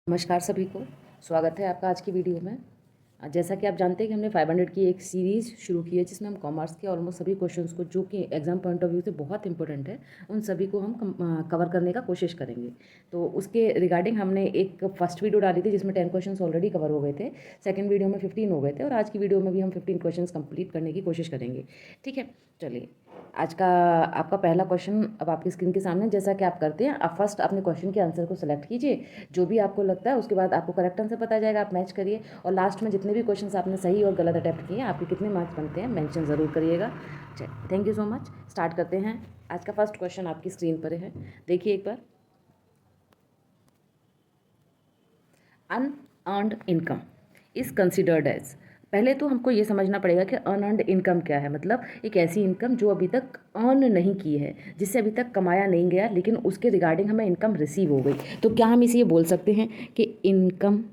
नमस्कार सभी को, स्वागत है आपका आज की वीडियो में। जैसा कि आप जानते हैं कि हमने 500 की एक सीरीज़ शुरू की है जिसमें हम कॉमर्स के ऑलमोस्ट सभी क्वेश्चंस को, जो कि एग्जाम पॉइंट ऑफ व्यू से बहुत इंपॉर्टेंट है, उन सभी को हम कवर करने का कोशिश करेंगे। तो उसके रिगार्डिंग हमने एक फर्स्ट वीडियो डाली थी जिसमें 10 क्वेश्चंस ऑलरेडी कवर हो गए थे, सेकेंड वीडियो में 15 हो गए थे और आज की वीडियो में भी हम 15 क्वेश्चन कंप्लीट करने की कोशिश करेंगे। ठीक है, चलिए आज का आपका पहला क्वेश्चन अब आपकी स्क्रीन के सामने। जैसा कि आप करते हैं, आप फर्स्ट अपने क्वेश्चन के आंसर को सेलेक्ट कीजिए, जो भी आपको लगता है उसके बाद आपको करेक्ट आंसर पता जाएगा, आप मैच करिए और लास्ट में जितने भी क्वेश्चंस आपने सही और गलत अटेम्प्ट किए हैं, आपके कितने मार्क्स बनते हैं मेंशन ज़रूर करिएगा। चलिए, thank you so much. Start करते हैं। आज का फर्स्ट क्वेश्चन आपकी स्क्रीन पर है, देखिए एक बार। Unearned income is considered as, पहले तो हमको ये समझना पड़ेगा कि अनअर्न्ड इनकम क्या है। मतलब एक ऐसी इनकम जो अभी तक अर्न नहीं की है, जिससे अभी तक कमाया नहीं गया, लेकिन उसके रिगार्डिंग हमें इनकम रिसीव हो गई। तो क्या हम इसे ये बोल सकते हैं कि इनकम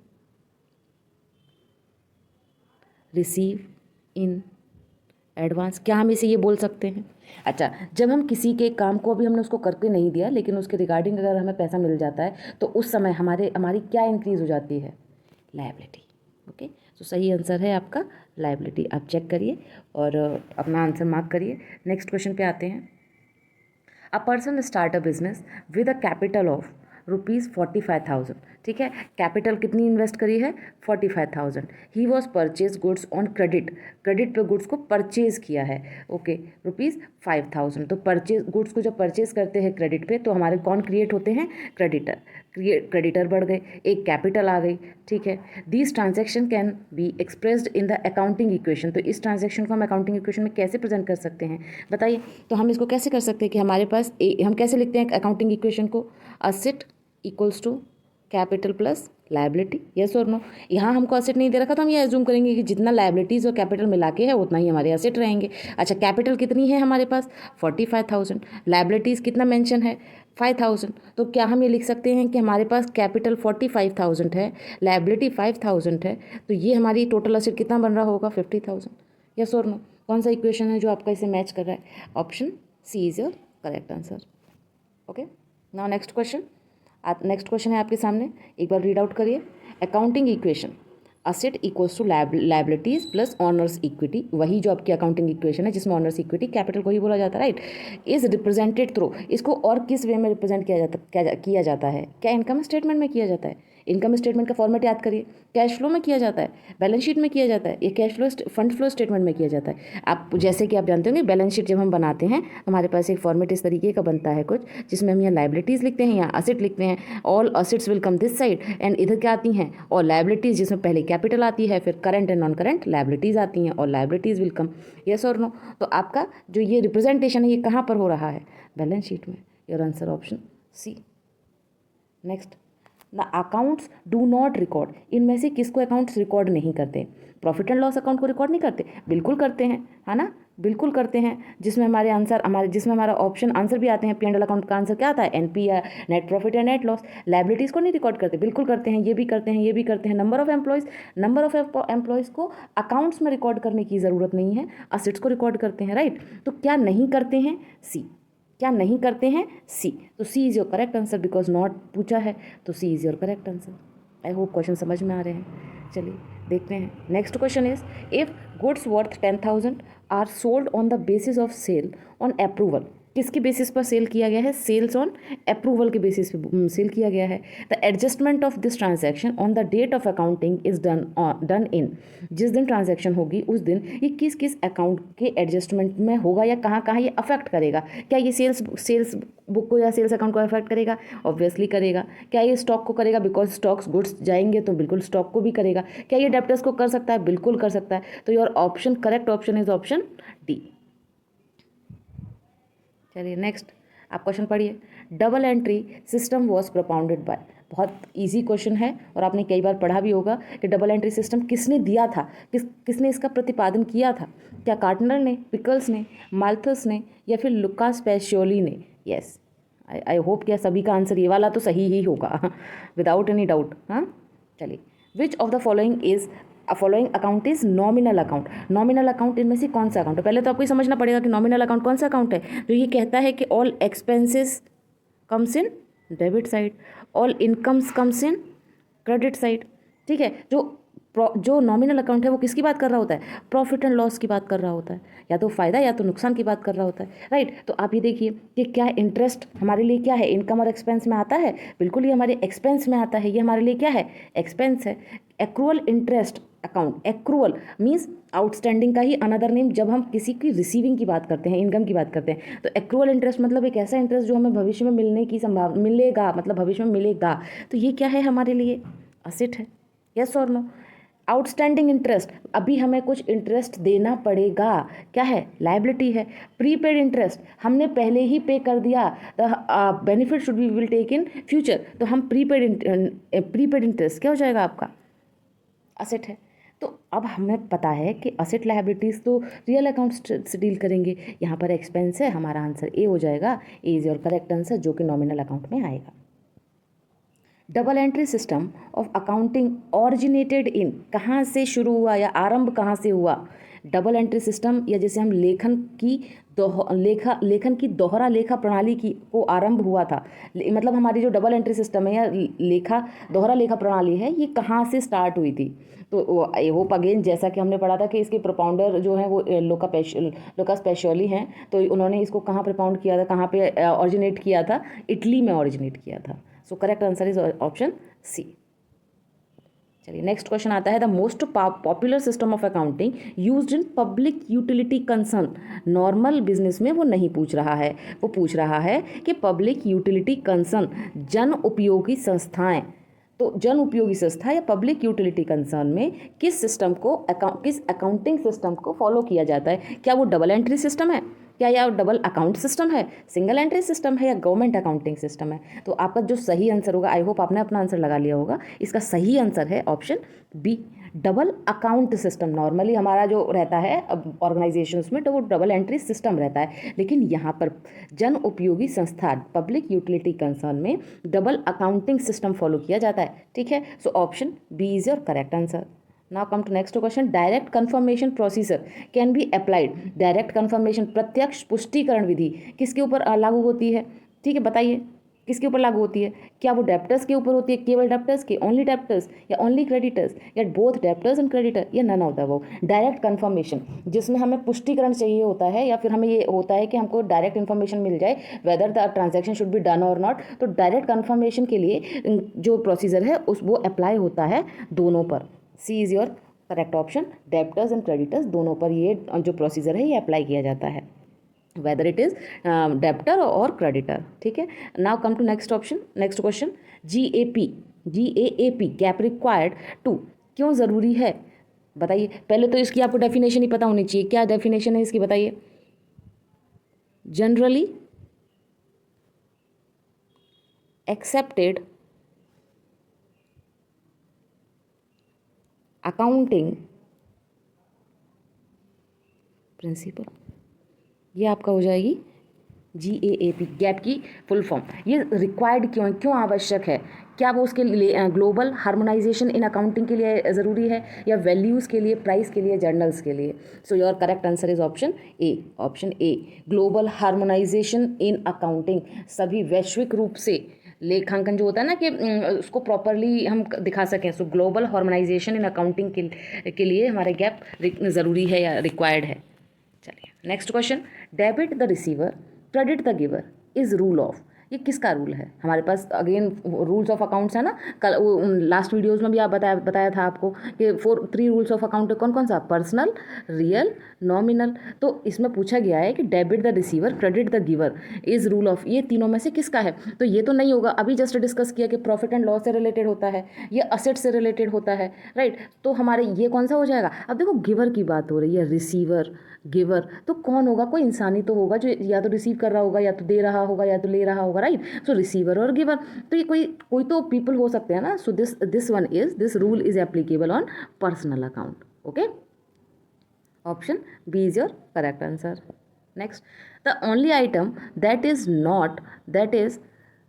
रिसीव इन एडवांस? क्या हम इसे ये बोल सकते हैं? अच्छा, जब हम किसी के काम को अभी हमने उसको करके नहीं दिया, लेकिन उसके रिगार्डिंग अगर हमें पैसा मिल जाता है, तो उस समय हमारी क्या इंक्रीज हो जाती है? लायबिलिटी। ओके, तो सही आंसर है आपका लायबिलिटी। आप चेक करिए और अपना आंसर मार्क करिए। नेक्स्ट क्वेश्चन पे आते हैं। A person start a business with a capital of ₹45,000। ठीक है, कैपिटल कितनी इन्वेस्ट करी है? 45,000। He was purchase goods on credit, credit पे गुड्स को परचेज किया है। ओके, ₹5,000। तो परचेज गुड्स को जब परचेज करते हैं क्रेडिट पे, तो हमारे कौन क्रिएट होते हैं? क्रेडिटर। क्रेडिटर बढ़ गए, एक कैपिटल आ गई। ठीक है, this transaction can be expressed in the accounting equation. तो इस ट्रांजेक्शन को हम अकाउंटिंग इक्वेशन में कैसे प्रेजेंट कर सकते हैं, बताइए। तो हम इसको कैसे कर सकते हैं कि हमारे पास हम कैसे लिखते हैं अकाउंटिंग इक्वेशन को? Asset equals to capital plus liability. Yes और नो? यहाँ हमको असेट नहीं दे रखा, तो हम ये एज्यूम करेंगे कि जितना लायबिलिटीज़ और कैपिटल मिला के है उतना ही हमारे असेट रहेंगे। अच्छा, कैपिटल कितनी है हमारे पास? 45,000। लायबिलिटीज़ कितना मेंशन है? 5,000। तो क्या हम ये लिख सकते हैं कि हमारे पास कैपिटल 45,000 है, लायबिलिटी 5,000 है, तो ये हमारी टोटल असेट कितना बन रहा होगा? 50,000। यस और नो? कौन सा इक्वेशन है जो आपका इसे मैच कर रहा है? Option C is your correct answer. Okay, now next question. Next question है आपके सामने, एक बार रीड आउट करिए। Accounting equation asset equals to liabilities plus owners equity, वही जो आपकी अकाउंटिंग इक्वेशन है जिसमें ऑनर्स इक्विटी कैपिटल को ही बोला जाता है, राइट। इज रिप्रेजेंटेड थ्रू, इसको और किस वे में रिप्रेजेंट किया जाता है? क्या इनकम स्टेटमेंट में किया जाता है? इनकम स्टेटमेंट का फॉर्मेट याद करिए। कैश फ्लो में किया जाता है, बैलेंस शीट में किया जाता है, ये cash flow fund flow statement में किया जाता है। आप जैसे कि आप जानते होंगे, बैलेंस शीट जब हम बनाते हैं, हमारे पास एक फॉर्मेट इस तरीके का बनता है कुछ, जिसमें हम यहाँ लायबिलिटीज़ लिखते हैं, यहाँ असेट लिखते हैं, all assets will come this side, and इधर क्या आती हैं? और लायबिलिटीज़, जिसमें पहले कैपिटल आती है, फिर current and non current liabilities आती हैं, और लायबिलिटीज़ विल कम। यस और नो? तो आपका जो ये रिप्रेजेंटेशन है, ये कहाँ पर हो रहा है? बैलेंस शीट में। Your answer option C. Next, the accounts do not record, इनमें से किसको अकाउंट्स रिकॉर्ड नहीं करते? प्रॉफिट एंड लॉस अकाउंट को रिकॉर्ड नहीं करते? बिल्कुल करते हैं, है ना, बिल्कुल करते हैं। जिसमें हमारा ऑप्शन आंसर भी आते हैं। पी एंड एल अकाउंट का आंसर क्या आता है? एनपी या नेट प्रॉफिट या नेट लॉस। लायबिलिटीज़ को नहीं रिकॉर्ड करते? बिल्कुल करते हैं, ये भी करते हैं, ये भी करते हैं। नंबर ऑफ एम्प्लॉयज़ को अकाउंट्स में रिकॉर्ड करने की ज़रूरत नहीं है, असेट्स को रिकॉर्ड करते हैं, राइट। तो क्या नहीं करते हैं? सी। क्या नहीं करते हैं? सी। तो C is your correct answer, because not पूछा है, तो C is your correct answer. I hope question समझ में आ रहे हैं। चलिए देखते हैं। Next question is, if goods worth 10,000 are sold on the basis of sale on approval, किसके बेसिस पर सेल किया गया है? सेल्स ऑन अप्रूवल के बेसिस पे सेल किया गया है। The adjustment of this transaction on the date of accounting is done in, जिस दिन ट्रांजैक्शन होगी उस दिन ये किस किस अकाउंट के एडजस्टमेंट में होगा, या कहाँ कहाँ ये अफेक्ट करेगा? क्या ये सेल्स बुक को या सेल्स अकाउंट को अफेक्ट करेगा? ऑब्वियसली करेगा। क्या ये स्टॉक को करेगा? बिकॉज स्टॉक्स गुड्स जाएंगे तो बिल्कुल स्टॉक को भी करेगा। क्या ये डेप्टर्स को कर सकता है? बिल्कुल कर सकता है। तो your option correct option is option D. चलिए नेक्स्ट, आप क्वेश्चन पढ़िए। Double entry system was propounded by, बहुत इजी क्वेश्चन है और आपने कई बार पढ़ा भी होगा कि डबल एंट्री सिस्टम किसने दिया था, किसने इसका प्रतिपादन किया था? क्या कार्टनर ने, पिकल्स ने, माल्थस ने, या फिर लुकास पैसियोली ने? यस, आई होप क्या सभी का आंसर ये वाला तो सही ही होगा विदाउट एनी डाउट। हाँ, चलिए। Which of the following account is nominal account? Nominal account इनमें से कौन सा अकाउंट है? पहले तो आपको ये समझना पड़ेगा कि नॉमिनल अकाउंट कौन सा अकाउंट है। जो ये कहता है कि all expenses comes in debit side, all incomes comes in credit side, ठीक है। जो नॉमिनल अकाउंट है वो किसकी बात कर रहा होता है, प्रॉफिट एंड लॉस की बात कर रहा होता है, या तो फ़ायदा या तो नुकसान की बात कर रहा होता है, राइट। तो आप ये देखिए कि क्या इंटरेस्ट हमारे लिए क्या है, इनकम और एक्सपेंस में आता है, बिल्कुल ये हमारे एक्सपेंस में आता है, ये हमारे लिए क्या है, एक्सपेंस है। Accrual interest account, accrual means outstanding का ही अनदर नेम जब हम किसी की रिसीविंग की बात करते हैं, इनकम की बात करते हैं। तो एक्रूअल इंटरेस्ट मतलब एक ऐसा इंटरेस्ट जो हमें भविष्य में मिलने की संभावना, मिलेगा मतलब भविष्य में मिलेगा, तो ये क्या है हमारे लिए, असेट है। यस और नो। आउटस्टैंडिंग इंटरेस्ट, अभी हमें कुछ इंटरेस्ट देना पड़ेगा, क्या है, लायबिलिटी है। प्रीपेड इंटरेस्ट, हमने पहले ही पे कर दिया, the benefit should be will take in future, तो हम प्रीपेड इंटरेस्ट क्या हो जाएगा आपका, असेट है। तो अब हमें पता है कि असेट लायबिलिटीज़ तो रियल अकाउंट से डील करेंगे, यहाँ पर एक्सपेंस है, हमारा आंसर ए हो जाएगा, ए इज योर करेक्ट आंसर, जो कि नॉमिनल अकाउंट में आएगा। Double entry system of accounting originated in, कहाँ से शुरू हुआ या आरंभ कहाँ से हुआ, डबल एंट्री सिस्टम, या जैसे हम लेखन की दोहरा लेखा प्रणाली की को आरंभ हुआ था, मतलब हमारी जो डबल एंट्री सिस्टम है या दोहरा लेखा प्रणाली है, ये कहाँ से स्टार्ट हुई थी। तो आई होप अगेन, जैसा कि हमने पढ़ा था कि इसके प्रोपाउंडर जो हैं वो लोकास पेशोली हैं, तो उन्होंने इसको कहाँ प्रोपाउंड किया था, कहाँ पे ऑरिजिनेट किया था, इटली में ऑरिजिनेट किया था। So correct answer is option C. चलिए नेक्स्ट क्वेश्चन आता है, the most popular system of accounting used in public utility concern. Normal business में वो नहीं पूछ रहा है, वो पूछ रहा है कि पब्लिक यूटिलिटी कंसर्न, जन उपयोगी संस्थाएं, तो जन उपयोगी संस्था या पब्लिक यूटिलिटी कंसर्न में किस अकाउंटिंग सिस्टम को फॉलो किया जाता है, क्या वो डबल एंट्री सिस्टम है, क्या यह डबल अकाउंट सिस्टम है, सिंगल एंट्री सिस्टम है, या गवर्नमेंट अकाउंटिंग सिस्टम है। तो आपका जो सही आंसर होगा, आई होप आपने अपना आंसर लगा लिया होगा, इसका सही आंसर है option B, double account system. Normally हमारा जो रहता है ऑर्गेनाइजेशंस में, तो वो डबल एंट्री सिस्टम रहता है, लेकिन यहाँ पर जन उपयोगी संस्था पब्लिक यूटिलिटी कंसर्न में डबल अकाउंटिंग सिस्टम फॉलो किया जाता है, ठीक है। So option B is your correct answer. Now come to next question, direct confirmation procedure can be applied. Direct confirmation, प्रत्यक्ष पुष्टिकरण विधि किसके ऊपर लागू होती है, ठीक है, बताइए किसके ऊपर लागू होती है, क्या वो डेप्टर्स के ऊपर होती है, केवल डेप्टर्स के, ओनली डेप्टर्स, या ओनली क्रेडिटर्स, या बोथ डेप्टर्स एंड क्रेडिटर, या none of the above. Direct confirmation जिसमें हमें पुष्टिकरण चाहिए होता है, या फिर हमें ये होता है कि हमको डायरेक्ट इन्फॉर्मेशन मिल जाए whether the transaction should be done और नॉट, तो डायरेक्ट कन्फर्मेशन के लिए जो प्रोसीजर है वो अप्लाई होता है दोनों पर। C is your correct option, debtors and creditors दोनों पर ये जो प्रोसीजर है ये अप्लाई किया जाता है, वेदर इट इज़ डेप्टर और क्रेडिटर, ठीक है। Now come to next option, next question, GAAP GAAP required to क्यों ज़रूरी है, बताइए। पहले तो इसकी आपको डेफिनेशन ही पता होनी चाहिए, क्या डेफिनेशन है इसकी, बताइए। जनरली एक्सेप्टेड अकाउंटिंग प्रिंसिपल, ये आपका हो जाएगी GAAP, गैप की फुल फॉर्म। ये रिक्वायर्ड क्यों है, क्यों आवश्यक है, क्या वो उसके लिए ग्लोबल हार्मोनाइजेशन इन अकाउंटिंग के लिए ज़रूरी है, या वैल्यूज़ के लिए, प्राइस के लिए, जर्नल्स के लिए। सो your correct answer is option A, option A, global harmonisation in accounting. सभी वैश्विक रूप से लेखांकन जो होता है ना कि उसको प्रॉपरली हम दिखा सकें, सो ग्लोबल हार्मोनाइजेशन इन अकाउंटिंग के लिए हमारे गैप ज़रूरी है या रिक्वायर्ड है। चलिए next question, debit the receiver credit the giver is rule of, ये किसका रूल है, हमारे पास अगेन रूल्स ऑफ अकाउंट्स है ना, कल लास्ट वीडियोस में भी आप बताया था आपको कि 3 रूल्स ऑफ अकाउंट कौन कौन सा, पर्सनल, रियल, नॉमिनल। तो इसमें पूछा गया है कि debit the receiver credit the giver is rule of, ये तीनों में से किसका है। तो ये तो नहीं होगा, अभी जस्ट डिस्कस किया कि प्रॉफिट एंड लॉस से रिलेटेड होता है, ये असेट से रिलेटेड होता है, राइट। तो हमारे ये कौन सा हो जाएगा, अब देखो गिवर की बात हो रही है, रिसीवर गिवर, तो कौन होगा, कोई इंसानी तो होगा जो या तो रिसीव कर रहा होगा, या तो दे रहा होगा, या तो ले रहा होगा, राइट। सो रिसीवर और गिवर, तो ये कोई तो पीपल हो सकते हैं ना। So this rule is applicable on personal account, okay. Option B is your correct answer. Next, the only item that is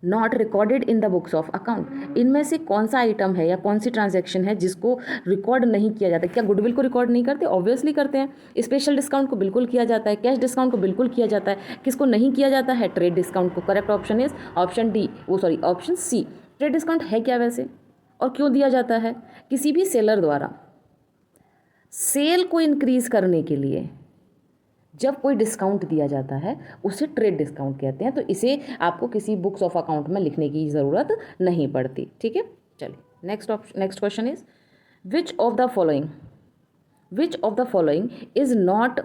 not recorded in the books of account, इनमें से कौन सा आइटम है या कौन सी ट्रांजैक्शन है जिसको रिकॉर्ड नहीं किया जाता। क्या गुडविल को रिकॉर्ड नहीं करते, ऑब्वियसली करते हैं। स्पेशल डिस्काउंट को बिल्कुल किया जाता है, कैश डिस्काउंट को बिल्कुल किया जाता है, किसको नहीं किया जाता है, ट्रेड डिस्काउंट को। Correct option is option D, option C. Trade discount है क्या वैसे, और क्यों दिया जाता है? किसी भी सेलर द्वारा सेल को इंक्रीज करने के लिए जब कोई डिस्काउंट दिया जाता है उसे ट्रेड डिस्काउंट कहते हैं। तो इसे आपको किसी बुक्स ऑफ अकाउंट में लिखने की ज़रूरत नहीं पड़ती। ठीक है, चलिए next question is which of the following is not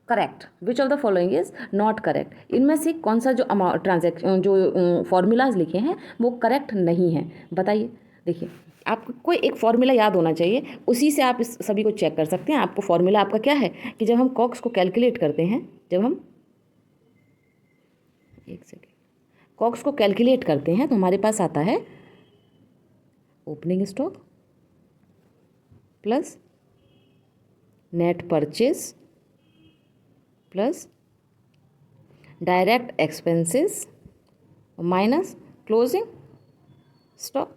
correct. Which of the following is not correct. इनमें से कौन सा जो अमाउंट ट्रांजैक्शन जो फॉर्मूलाज लिखे हैं वो करेक्ट नहीं है, बताइए। देखिए, आपको एक फॉर्मूला याद होना चाहिए, उसी से आप इस सभी को चेक कर सकते हैं। आपको फॉर्मूला आपका क्या है कि जब हम कॉक्स को कैलकुलेट करते हैं, कॉक्स को कैलकुलेट करते हैं तो हमारे पास आता है opening stock plus net purchase plus direct expenses minus closing stock.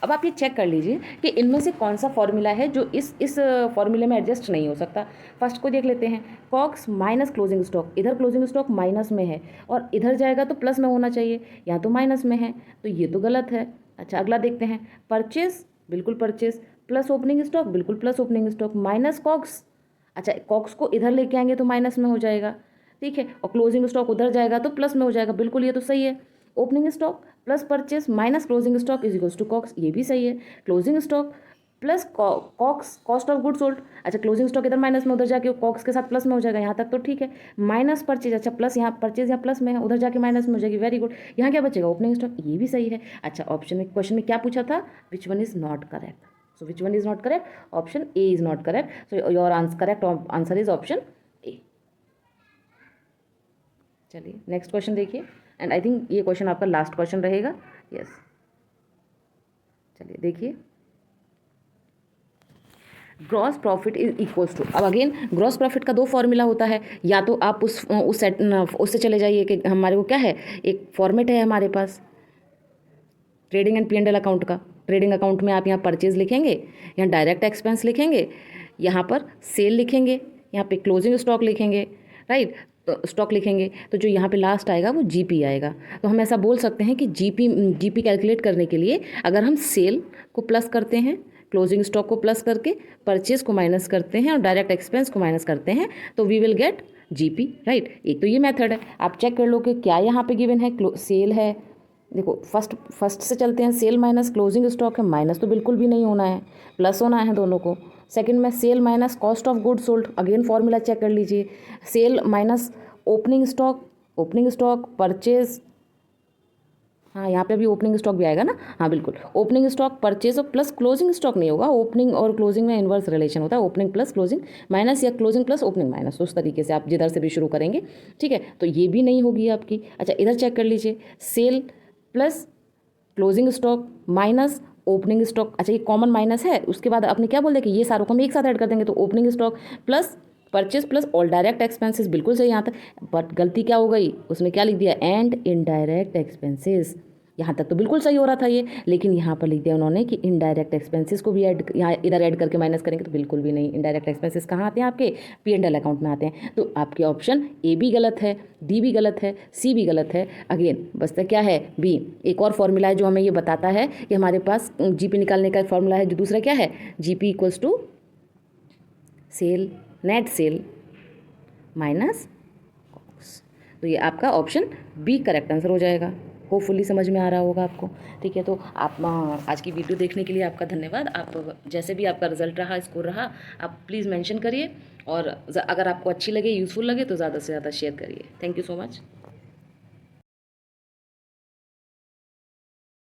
अब आप ये चेक कर लीजिए कि इनमें से कौन सा फॉर्मूला है जो इस फॉर्मूले में एडजस्ट नहीं हो सकता। फर्स्ट को देख लेते हैं, कॉक्स माइनस क्लोजिंग स्टॉक। इधर क्लोजिंग स्टॉक माइनस में है और इधर जाएगा तो प्लस में होना चाहिए, यहाँ तो माइनस में है, तो ये तो गलत है। अच्छा, अगला देखते हैं, परचेज, बिल्कुल परचेज, प्लस ओपनिंग स्टॉक, बिल्कुल plus opening stock, minus COX. अच्छा, कॉक्स को इधर लेके आएंगे तो माइनस में हो जाएगा, ठीक है, और क्लोजिंग स्टॉक उधर जाएगा तो प्लस में हो जाएगा, बिल्कुल ये तो सही है। Opening stock plus purchase minus closing stock is equals to COGS, ये भी सही है। Closing stock plus COGS cost of good sold. अच्छा, क्लोजिंग स्टॉक इधर माइनस में, उधर जाके कॉक्स के साथ प्लस में हो जाएगा, यहाँ तक तो ठीक है। माइनस परचेज, अच्छा प्लस यहाँ परचेज यहाँ प्लस में है, उधर जाके माइनस में हो जाएगी, वेरी गुड। यहाँ क्या बचेगा? ओपनिंग स्टॉक, ये भी सही है। अच्छा, ऑप्शन में क्वेश्चन में क्या पूछा था? Which one is not correct? So which one is not correct? Option A is not correct. So your correct answer is option A. चलिए नेक्स्ट क्वेश्चन देखिए, एंड आई थिंक ये क्वेश्चन आपका last question रहेगा। Yes, चलिए देखिए, gross profit is equals to. अब again gross profit का दो फॉर्मूला होता है, या तो आप उससे चले जाइए कि हमारे को क्या है, एक फॉर्मेट है हमारे पास ट्रेडिंग एंड P&L अकाउंट का। ट्रेडिंग अकाउंट में आप यहाँ परचेज लिखेंगे, यहाँ डायरेक्ट एक्सपेंस लिखेंगे, यहाँ पर सेल लिखेंगे, यहाँ पे क्लोजिंग स्टॉक लिखेंगे, राइट, स्टॉक लिखेंगे, तो जो यहाँ पे लास्ट आएगा वो GP आएगा। तो हम ऐसा बोल सकते हैं कि GP कैलकुलेट करने के लिए अगर हम सेल को प्लस करते हैं, क्लोजिंग स्टॉक को प्लस करके परचेज को माइनस करते हैं और डायरेक्ट एक्सपेंस को माइनस करते हैं, तो we will get GP, right. एक तो ये मेथड है, आप चेक कर लो कि क्या यहाँ पे गिवन है, सेल है। देखो फर्स्ट से चलते हैं, सेल माइनस क्लोजिंग स्टॉक है, माइनस तो बिल्कुल भी नहीं होना है, प्लस होना है दोनों को। सेकंड में sale minus cost of good sold, again formula check कर लीजिए, sale minus opening stock purchase, हाँ यहाँ पे भी ओपनिंग स्टॉक भी आएगा ना, हाँ बिल्कुल, ओपनिंग स्टॉक परचेज और प्लस क्लोजिंग स्टॉक नहीं होगा, ओपनिंग और क्लोजिंग में इन्वर्स रिलेशन होता है, ओपनिंग प्लस क्लोजिंग माइनस या क्लोजिंग प्लस ओपनिंग माइनस, उस तरीके से आप जिधर से भी शुरू करेंगे, ठीक है। तो ये भी नहीं होगी आपकी। अच्छा, इधर चेक कर लीजिए, sale plus closing stock minus opening stock, अच्छा ये कॉमन माइनस है, उसके बाद आपने क्या बोल दिया कि ये सारों को हम एक साथ ऐड कर देंगे, तो opening stock plus purchase plus all direct expenses, बिल्कुल सही यहाँ तक। बट गलती क्या हो गई, उसने क्या लिख दिया, एंड इनडायरेक्ट एक्सपेंसेस। यहाँ तक तो बिल्कुल सही हो रहा था ये, लेकिन यहाँ पर लिख दिया उन्होंने कि इनडायरेक्ट एक्सपेंसेस को भी ऐड, यहाँ इधर ऐड करके माइनस करेंगे, तो बिल्कुल भी नहीं। इनडायरेक्ट एक्सपेंसेस कहाँ आते हैं? आपके P&L अकाउंट में आते हैं। तो आपके ऑप्शन ए भी गलत है, डी भी गलत है, सी भी गलत है। अगेन बचता क्या है? बी। एक और फॉर्मूला है जो हमें ये बताता है कि हमारे पास GP निकालने का फॉर्मूला है, जो दूसरा क्या है, GP equals to sale, net sale minus cost. तो ये आपका ऑप्शन बी करेक्ट आंसर हो जाएगा। होपफुली समझ में आ रहा होगा आपको, ठीक है। तो आप आज की वीडियो देखने के लिए आपका धन्यवाद। आप जैसे भी आपका रिजल्ट रहा, स्कोर रहा, आप प्लीज़ मेंशन करिए, और अगर आपको अच्छी लगे, यूज़फुल लगे, तो ज़्यादा से ज़्यादा शेयर करिए। Thank you so much.